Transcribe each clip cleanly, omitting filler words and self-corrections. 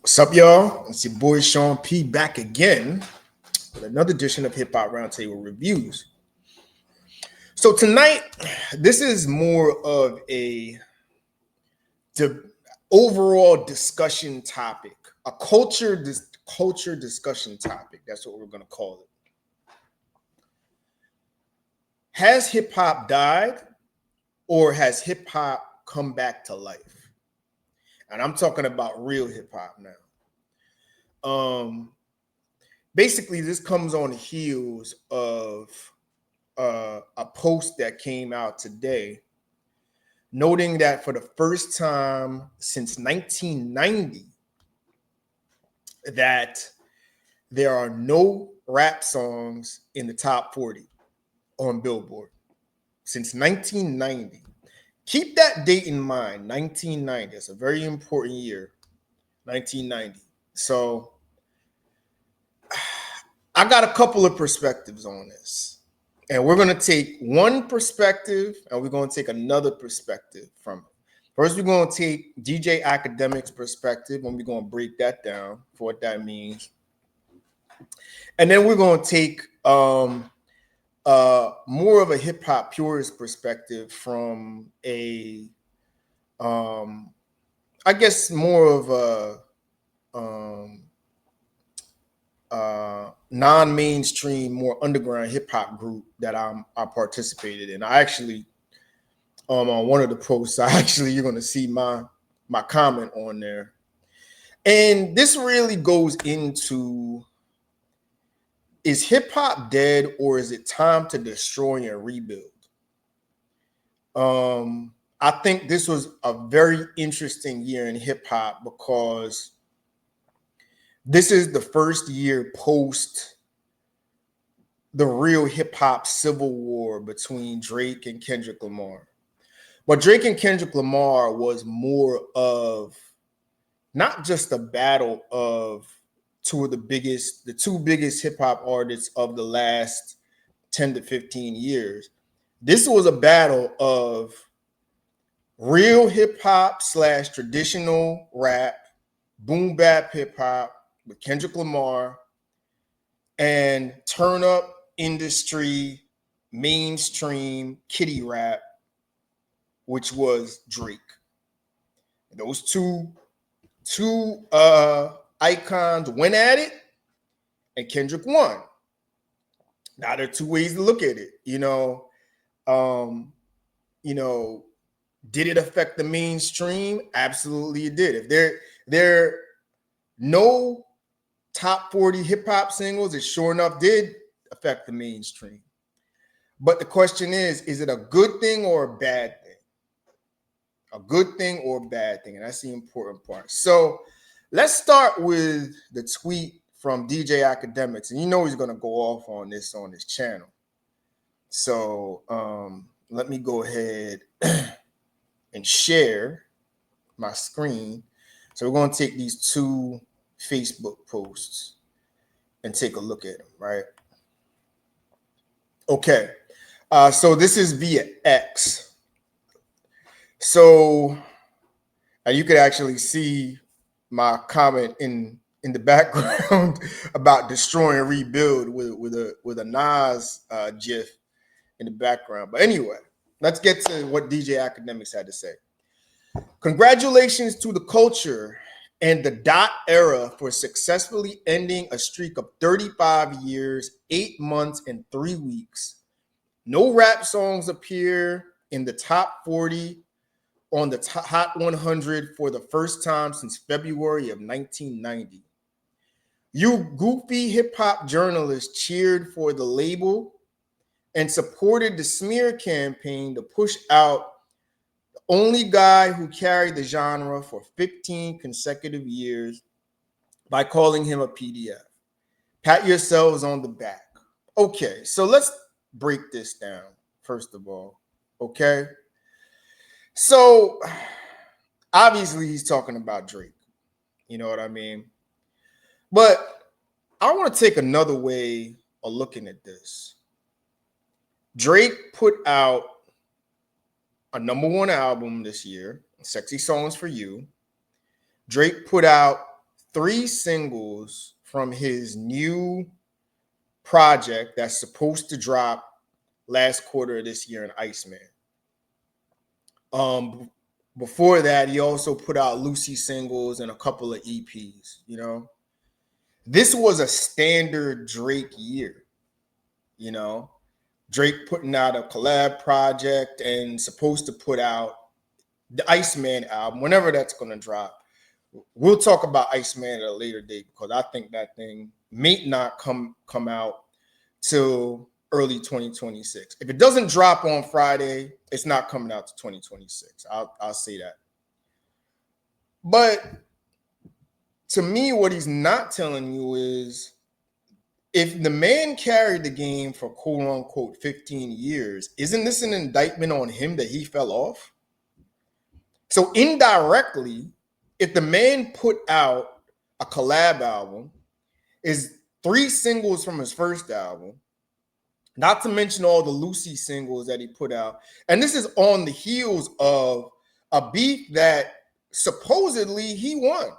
What's up, y'all? It's your boy Sean P back again with another edition of Hip Hop Roundtable Reviews. So tonight, this is more of a di- overall discussion topic, a culture discussion topic. That's what we're gonna call it. Has hip hop died, or has hip hop come back to life? And I'm talking about real hip hop now. Basically, this comes on the heels of a post that came out today noting that for the first time since 1990 that there are no rap songs in the top 40 on Billboard since 1990. Keep that date in mind, 1990. It's a very important year, 1990. So I got a couple of perspectives on this. And we're going to take one perspective and we're going to take another perspective from it. First, we're going to take DJ Academic's perspective and we're going to break that down for what that means. And then we're going to take more of a hip hop purist perspective from I guess more of a non-mainstream, more underground hip hop group that I participated in. I actually on one of the posts, you're going to see my comment on there, and this really goes into: is hip hop dead, or is it time to destroy and rebuild? I think this was a very interesting year in hip hop because this is the first year post the real hip hop civil war between Drake and Kendrick Lamar. But Drake and Kendrick Lamar was more of not just a battle of the two biggest hip hop artists of the last 10 to 15 years. This was a battle of real hip hop / traditional rap, boom bap hip hop with Kendrick Lamar, and turn up industry, mainstream kiddie rap, which was Drake. Those two icons went at it, and Kendrick won. Now there are two ways to look at it. Um, you know, did it affect the mainstream? Absolutely, it did. If there are no top 40 hip hop singles, it sure enough did affect the mainstream. But the question is it a good thing or a bad thing? A good thing or a bad thing? And that's the important part. So let's start with the tweet from DJ Academics. And you know he's going to go off on this on his channel. So let me go ahead and share my screen. So we're going to take these two Facebook posts and take a look at them, right? Okay. So this is via X. So you could actually see my comment in the background about destroy and rebuild with a Nas GIF in the background. But anyway, let's get to what DJ Academics had to say. Congratulations to the culture and the dot era for successfully ending a streak of 35 years, 8 months, and 3 weeks. No rap songs appear in the top 40 on the Hot 100 for the first time since February of 1990. You goofy hip hop journalists cheered for the label and supported the smear campaign to push out the only guy who carried the genre for 15 consecutive years by calling him a PDF. Pat yourselves on the back. Okay, so let's break this down, first of all. Okay. So obviously he's talking about Drake. You know what I mean? But I want to take another way of looking at this. Drake put out a #1 album this year, Sexy Songs for You. Drake put out 3 singles from his new project that's supposed to drop last quarter of this year in Iceman. Before that, he also put out Lucy singles and a couple of EPs, you know. This was a standard Drake year, you know. Drake putting out a collab project and supposed to put out the Iceman album, whenever that's going to drop. We'll talk about Iceman at a later date because I think that thing may not come out till early 2026. If it doesn't drop on Friday, it's not coming out to 2026. I'll say that. But to me, what he's not telling you is if the man carried the game for quote unquote 15 years, isn't this an indictment on him that he fell off? So indirectly, if the man put out a collab album, is 3 singles from his first album, not to mention all the Lucy singles that he put out, and this is on the heels of a beef that supposedly he won.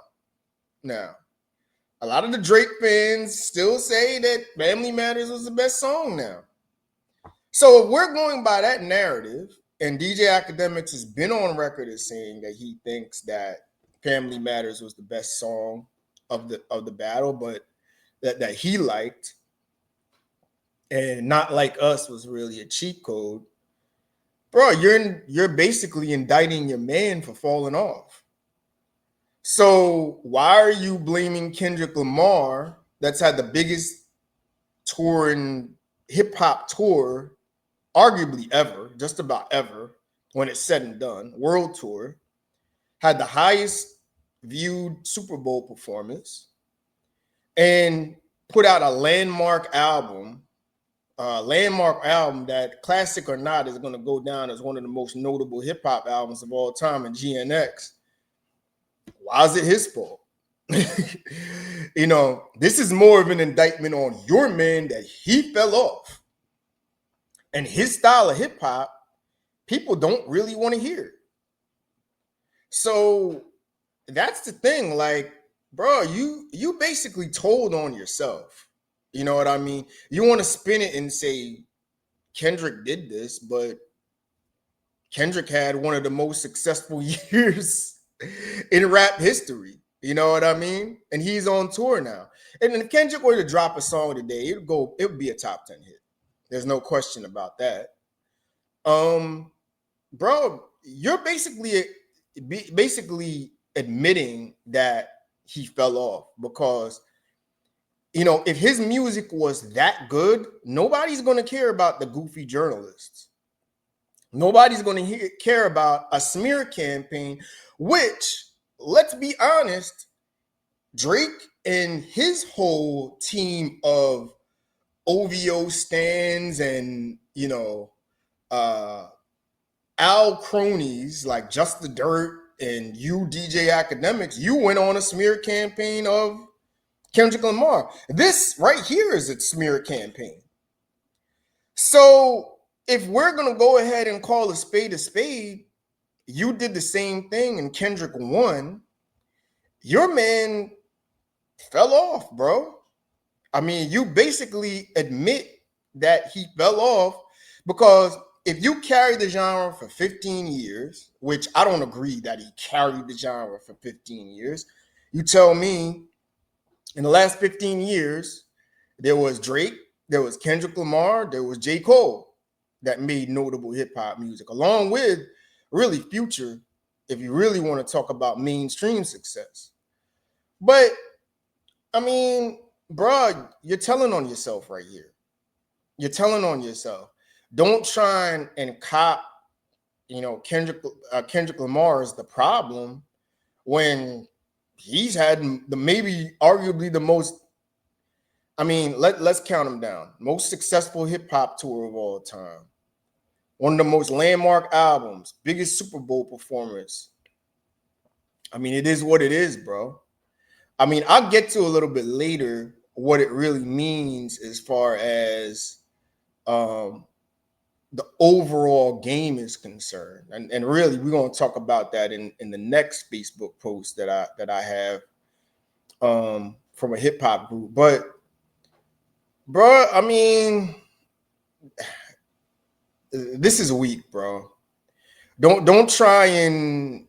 Now, a lot of the Drake fans still say that Family Matters was the best song now. So if we're going by that narrative, and DJ Academics has been on record as saying that he thinks that Family Matters was the best song of the battle, but that he liked, and Not Like Us was really a cheat code. Bro, you're basically indicting your man for falling off. So why are you blaming Kendrick Lamar, that's had the biggest touring hip hop tour, arguably ever, just about ever, when it's said and done, world tour, had the highest viewed Super Bowl performance, and put out a landmark album that, classic or not, is going to go down as one of the most notable hip hop albums of all time in GNX. Why is it his fault? You know, this is more of an indictment on your man that he fell off. And his style of hip hop, people don't really want to hear. So that's the thing. Like, bro, you basically told on yourself. You know what I mean? You want to spin it and say Kendrick did this, but Kendrick had one of the most successful years in rap history. You know what I mean? And he's on tour now. And if Kendrick were to drop a song today, it would be a top 10 hit. There's no question about that. Bro, you're basically admitting that he fell off because, you know, if his music was that good, nobody's going to care about the goofy journalists. Nobody's going to care about a smear campaign, which, let's be honest, Drake and his whole team of OVO stands and, you know, Al cronies like Just the Dirt and you, DJ Academics, you went on a smear campaign of Kendrick Lamar. This right here is a smear campaign. So if we're going to go ahead and call a spade, you did the same thing and Kendrick won. Your man fell off, bro. I mean, you basically admit that he fell off because if you carry the genre for 15 years, which I don't agree that he carried the genre for 15 years, you tell me in the last 15 years, there was Drake, there was Kendrick Lamar, there was J. Cole that made notable hip hop music, along with really Future, if you really want to talk about mainstream success. But I mean, bro, you're telling on yourself right here. You're telling on yourself. Don't try and cop, you know, Kendrick Lamar is the problem when he's had the maybe arguably the most, I mean, let's count him down. Most successful hip hop tour of all time. One of the most landmark albums, biggest Super Bowl performance. I mean, it is what it is, bro. I mean, I'll get to a little bit later what it really means as far as the overall game is concerned. And really, we're going to talk about that in the next Facebook post that I have. from a hip hop group. But bro, I mean, this is weak, bro. Don't try and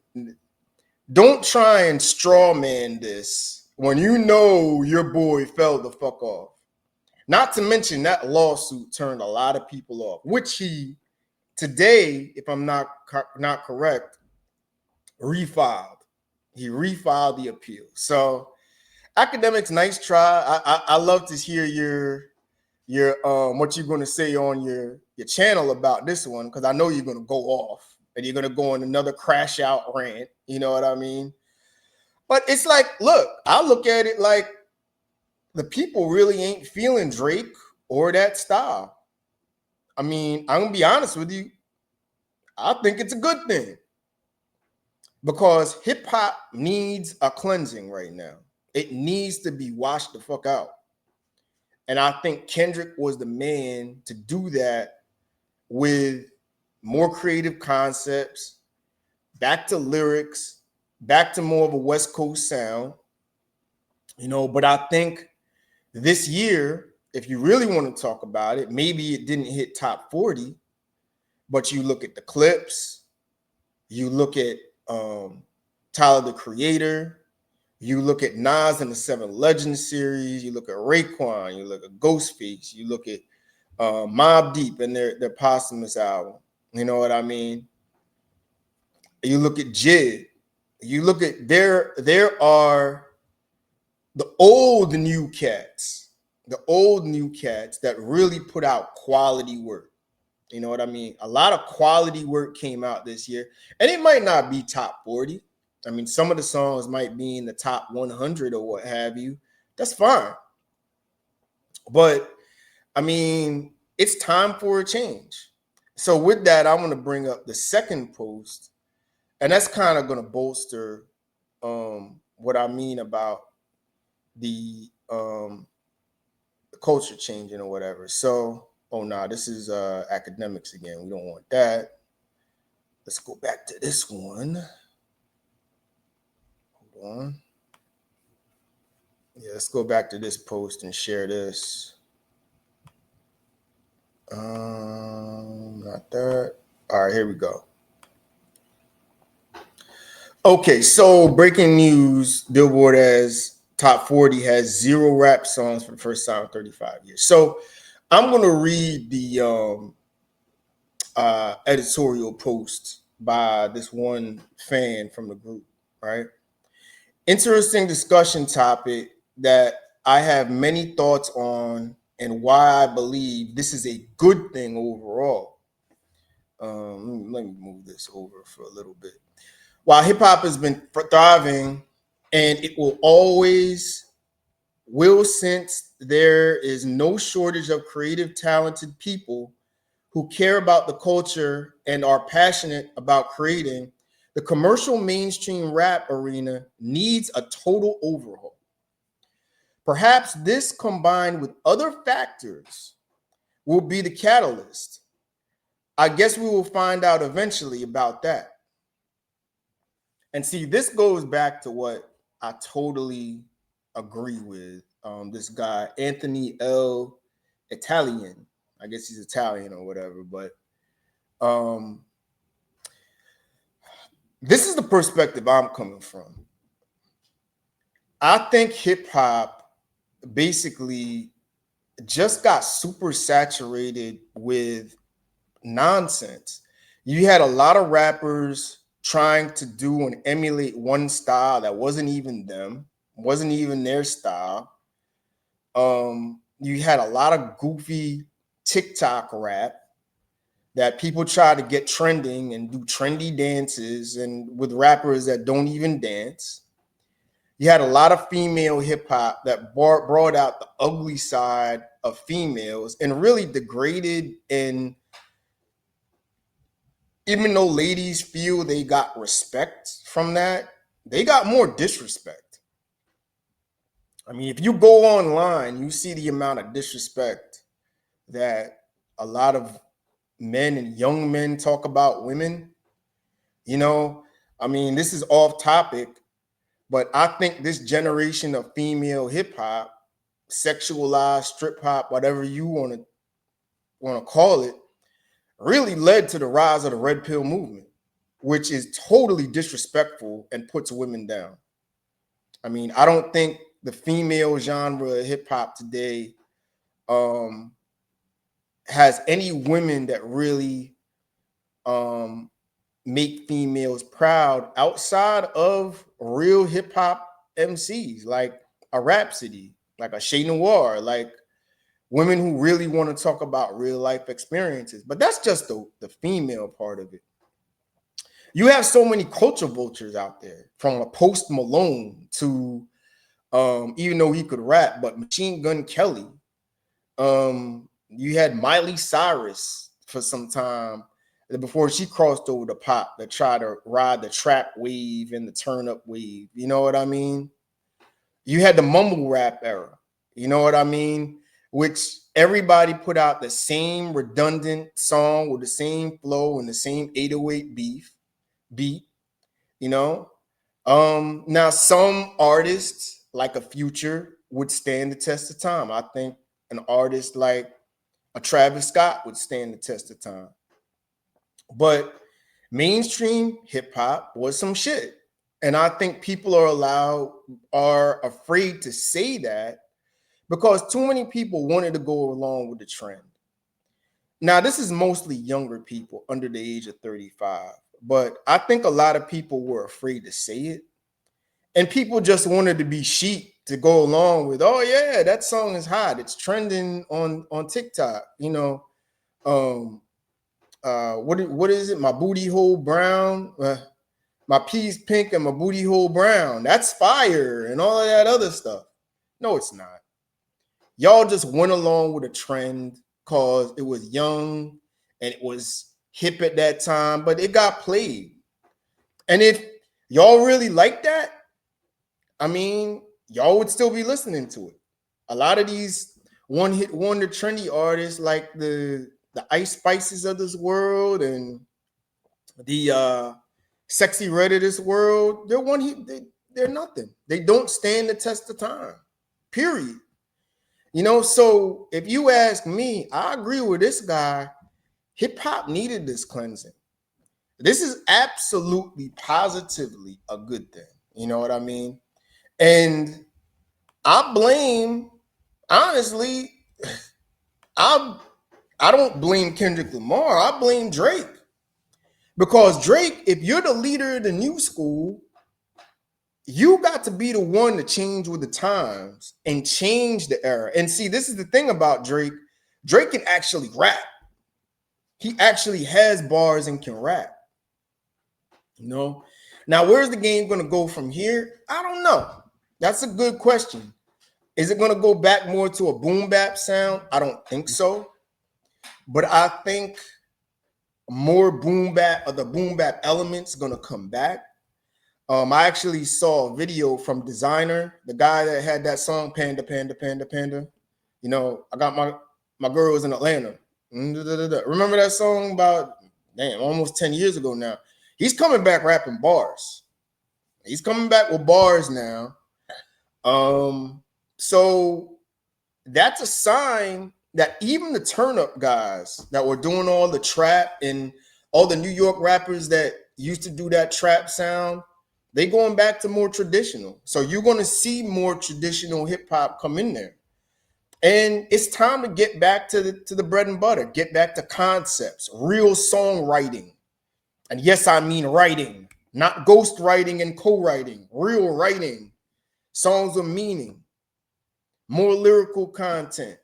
straw man this when you know your boy fell the fuck off. Not to mention that lawsuit turned a lot of people off, which he today, if I'm not correct, refiled. He refiled the appeal. So, academics, nice try. I love to hear your what you're going to say on your channel about this one, because I know you're going to go off and you're going to go on another crash out rant. You know what I mean? But it's like, look, I look at it like the people really ain't feeling Drake or that style. I mean, I'm gonna be honest with you. I think it's a good thing because hip hop needs a cleansing right now. It needs to be washed the fuck out. And I think Kendrick was the man to do that with more creative concepts, back to lyrics, back to more of a West Coast sound. You know, but I think this year, if you really want to talk about it, maybe it didn't hit top 40, but you look at the clips, you look at Tyler the Creator, you look at Nas and the Seven Legends series, you look at Raekwon, you look at Ghostface, you look at Mobb Deep and their posthumous album. You know what I mean? You look at Jid. You look at there are the old new cats that really put out quality work. You know what I mean? A lot of quality work came out this year, and it might not be top 40. I mean, some of the songs might be in the top 100 or what have you. That's fine. But I mean, it's time for a change. So with that, I'm going to bring up the second post, and that's kind of going to bolster what I mean about the culture changing or whatever. So, this is academics again. We don't want that. Let's go back to this one. Hold on. Yeah, let's go back to this post and share this. Not that. All right, here we go. Okay, so breaking news: Billboard as top 40 has 0 rap songs for the first time in 35 years. So I'm going to read the editorial post by this one fan from the group, right? Interesting discussion topic that I have many thoughts on and why I believe this is a good thing overall. Let me move this over for a little bit. While hip hop has been thriving, and it will always will, since there is no shortage of creative, talented people who care about the culture and are passionate about creating, the commercial mainstream rap arena needs a total overhaul. Perhaps this, combined with other factors, will be the catalyst. I guess we will find out eventually about that. And see, this goes back to what I totally agree with. This guy, Anthony L. Italian. I guess he's Italian or whatever, but this is the perspective I'm coming from. I think hip hop basically just got super saturated with nonsense. You had a lot of rappers trying to do and emulate one style that wasn't even them, wasn't even their style. You had a lot of goofy TikTok rap that people try to get trending and do trendy dances and with rappers that don't even dance. You had a lot of female hip hop that brought out the ugly side of females and really degraded, and even though ladies feel they got respect from that, they got more disrespect. I mean, if you go online, you see the amount of disrespect that a lot of men and young men talk about women. You know, I mean, this is off topic, But I think this generation of female hip hop, sexualized strip hop, whatever you want to call it, really led to the rise of the red pill movement, which is totally disrespectful and puts women down. I mean, I don't think the female genre of hip hop today um, has any women that really um, make females proud outside of real hip hop MCs like a Rhapsody, like a Shay Noir, like women who really want to talk about real life experiences. But that's just the female part of it. You have so many culture vultures out there, from a Post Malone to even though he could rap, but Machine Gun Kelly. You had Miley Cyrus for some time before she crossed over the pop that tried to ride the trap wave and the turn up wave. You know what I mean? You had the mumble rap era. You know what I mean? Which everybody put out the same redundant song with the same flow and the same 808 beat, you know. Now some artists like a Future would stand the test of time. I think an artist like a Travis Scott would stand the test of time. But mainstream hip hop was some shit. And I think people are afraid to say that because too many people wanted to go along with the trend. Now, this is mostly younger people under the age of 35, but I think a lot of people were afraid to say it. And people just wanted to be sheep to go along with, oh yeah, that song is hot. It's trending on TikTok, you know. What is it? My booty hole brown, my peas pink and my booty hole brown. That's fire and all of that other stuff. No, it's not. Y'all just went along with a trend because it was young and it was hip at that time, but it got played. And if y'all really like that, I mean, y'all would still be listening to it. A lot of these one-hit wonder trendy artists like the Ice Spices of this world and the Sexy Red of this world, they're nothing. They don't stand the test of time. Period. You know, so if you ask me, I agree with this guy. Hip hop needed this cleansing. This is absolutely positively a good thing. You know what I mean? And I blame, honestly, I don't blame Kendrick Lamar. I blame Drake. Because Drake, if you're the leader of the new school, you got to be the one to change with the times and change the era. And see, this is the thing about Drake. Drake can actually rap. He actually has bars and can rap. You know? Now, where's the game going to go from here? I don't know. That's a good question. Is it going to go back more to a boom bap sound? I don't think so. But I think more boom bap, or the boom bap elements, going to come back. I actually saw a video from Designer, the guy that had that song Panda Panda Panda Panda. You know, I got my girls in Atlanta. Remember that song about almost 10 years ago now? He's coming back rapping bars. He's coming back with bars now. So that's a sign that even the turn up guys that were doing all the trap and all the New York rappers that used to do that trap sound, they going back to more traditional. So you're going to see more traditional hip hop come in there. And it's time to get back to the bread and butter, get back to concepts, real songwriting. And yes, I mean writing, not ghost writing and co-writing, real writing, songs with meaning, more lyrical content,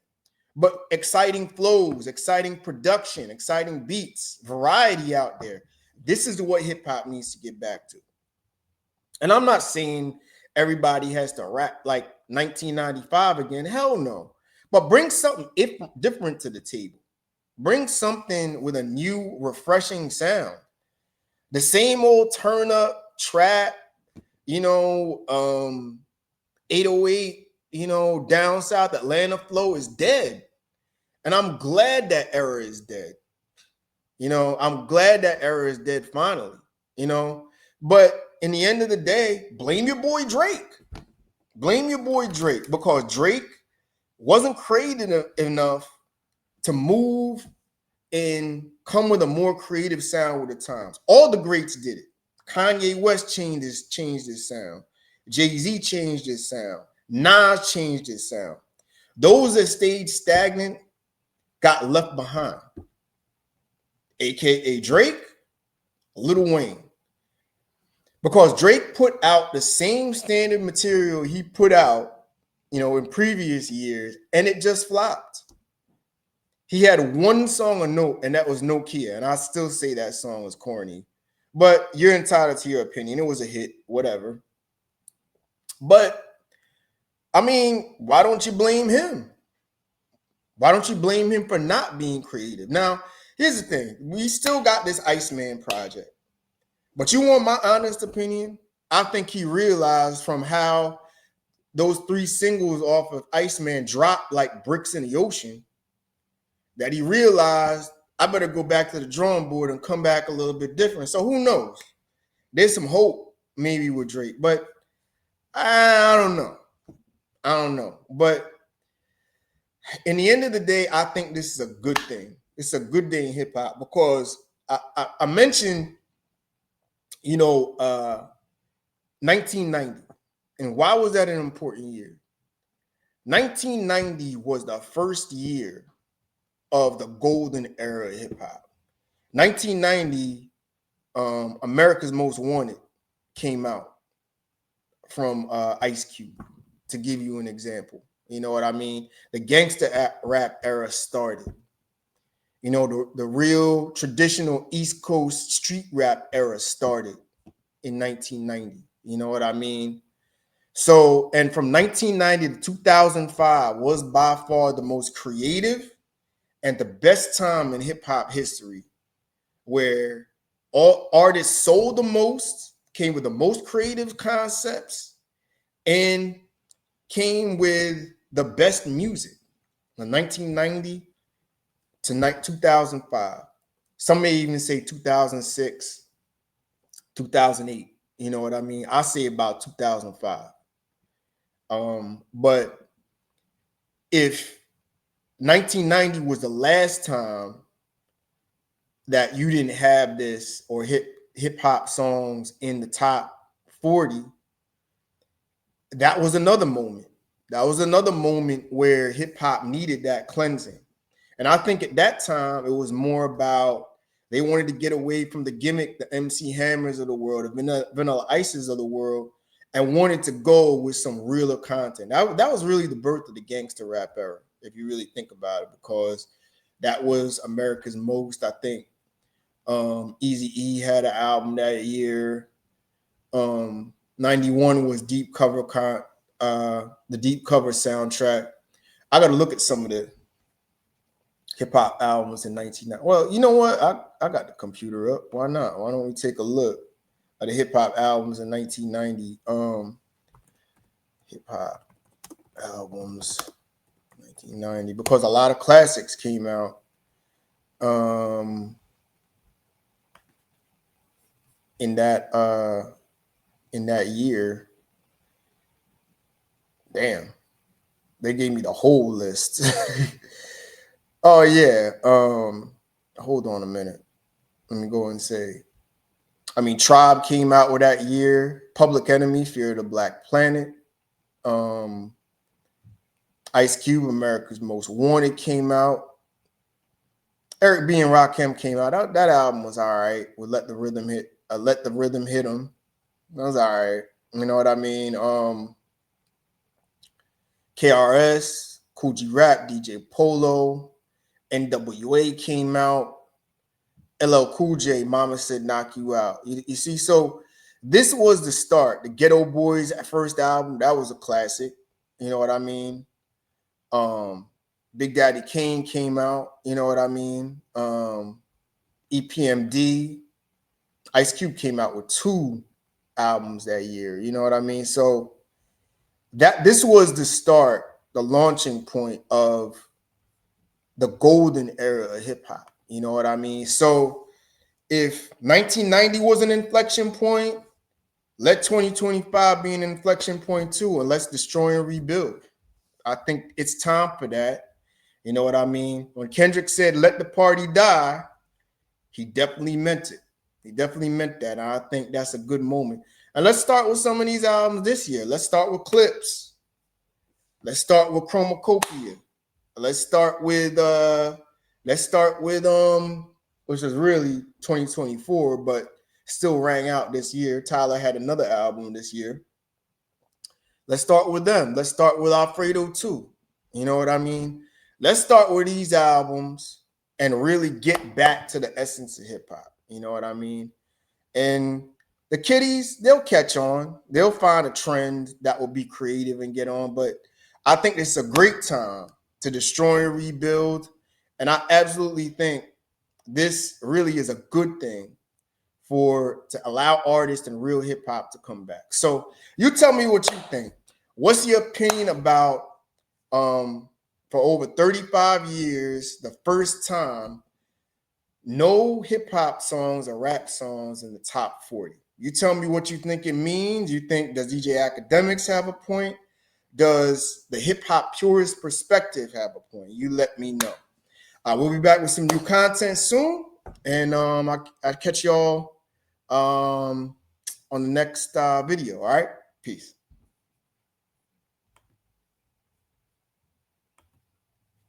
but exciting flows, exciting production, exciting beats, variety out there. This is what hip hop needs to get back to. And I'm not saying everybody has to rap like 1995 again. Hell no. But bring something different to the table. Bring something with a new, refreshing sound. The same old turn up, trap, 808, down south Atlanta flow is dead. And I'm glad that era is dead. I'm glad that era is dead finally, But in the end of the day, blame your boy Drake. Blame your boy Drake, because Drake wasn't creative enough to move and come with a more creative sound with the times. All the greats did it. Kanye West changed his sound. Jay-Z changed his sound. Nas changed his sound. Those that stayed stagnant got left behind, aka Drake, Lil Wayne. Because Drake put out the same standard material he put out, in previous years, and it just flopped. He had one song a note, and that was Nokia. And I still say that song was corny. But you're entitled to your opinion. It was a hit, whatever. But, I mean, why don't you blame him? Why don't you blame him for not being creative? Now, here's the thing. We still got this Iceman project. But you want my honest opinion? I think he realized from how those 3 singles off of Iceman dropped like bricks in the ocean, that he realized, I better go back to the drawing board and come back a little bit different. So who knows? There's some hope maybe with Drake, but I don't know. But in the end of the day, I think this is a good thing. It's a good day in hip hop, because I mentioned, 1990. And why was that an important year? 1990 was the first year of the golden era of hip hop. 1990, America's Most Wanted came out from Ice Cube, to give you an example. You know what I mean? The gangster rap era started. The real traditional East Coast street rap era started in 1990. You know what I mean? So, and from 1990 to 2005 was by far the most creative and the best time in hip hop history, where all artists sold the most, came with the most creative concepts, and came with the best music from 1990 to 2005. Some may even say 2006, 2008. You know what I mean? I say about 2005. But if 1990 was the last time that you didn't have this, or hip hop songs in the top 40, that was another moment. That was another moment where hip hop needed that cleansing. And I think at that time, it was more about, they wanted to get away from the gimmick, the MC Hammers of the world, the Vanilla Ices of the world, and wanted to go with some realer content. That was really the birth of the gangster rap era, if you really think about it, because that was America's Most. I think Eazy-E had an album that year. 91 was Deep Cover, the Deep Cover soundtrack. I got to look at some of the hip hop albums in 1990. Well, you know what? I got the computer up. Why not? Why don't we take a look at the hip hop albums in 1990? Hip hop albums 1990, because a lot of classics came out. In that year. Damn, they gave me the whole list. Oh yeah. Hold on a minute. Let me go and say. Tribe came out with that year. Public Enemy, Fear of the Black Planet. Ice Cube, America's Most Wanted came out. Eric B. and Rakim came out. That album was all right. With Let the Rhythm Hit. Let the Rhythm Hit 'Em. That was all right. You know what I mean? KRS, Kool G Rap, DJ Polo, NWA came out. LL Cool J, Mama Said Knock You Out. You see, so this was the start. The Ghetto Boys first album, that was a classic. You know what I mean? Big Daddy Kane came out. You know what I mean? EPMD. Ice Cube came out with 2 albums that year. You know what I mean? So this was the start, the launching point of the golden era of hip hop. You know what I mean? So if 1990 was an inflection point, Let 2025 be an inflection point too, and let's destroy and rebuild. I think it's time for that. You know what I mean? When Kendrick said, let the party die, he definitely meant it. He definitely meant that. And I think that's a good moment. And let's start with some of these albums this year. Let's start with Clips. Let's start with Chromacopia. Let's start with which is really 2024, but still rang out this year. Tyler had another album this year. Let's start with them. Let's start with Alfredo too. You know what I mean? Let's start with these albums and really get back to the essence of hip hop. You know what I mean? And the kiddies, they'll catch on. They'll find a trend that will be creative and get on. But I think it's a great time to destroy and rebuild. And I absolutely think this really is a good thing to allow artists and real hip hop to come back. So you tell me what you think. What's your opinion about for over 35 years, the first time no hip hop songs or rap songs in the top 40? You tell me what you think it means. You think, does DJ Academics have a point? Does the hip hop purist perspective have a point? You let me know. We'll be back with some new content soon. And I'll catch y'all on the next video. All right. Peace.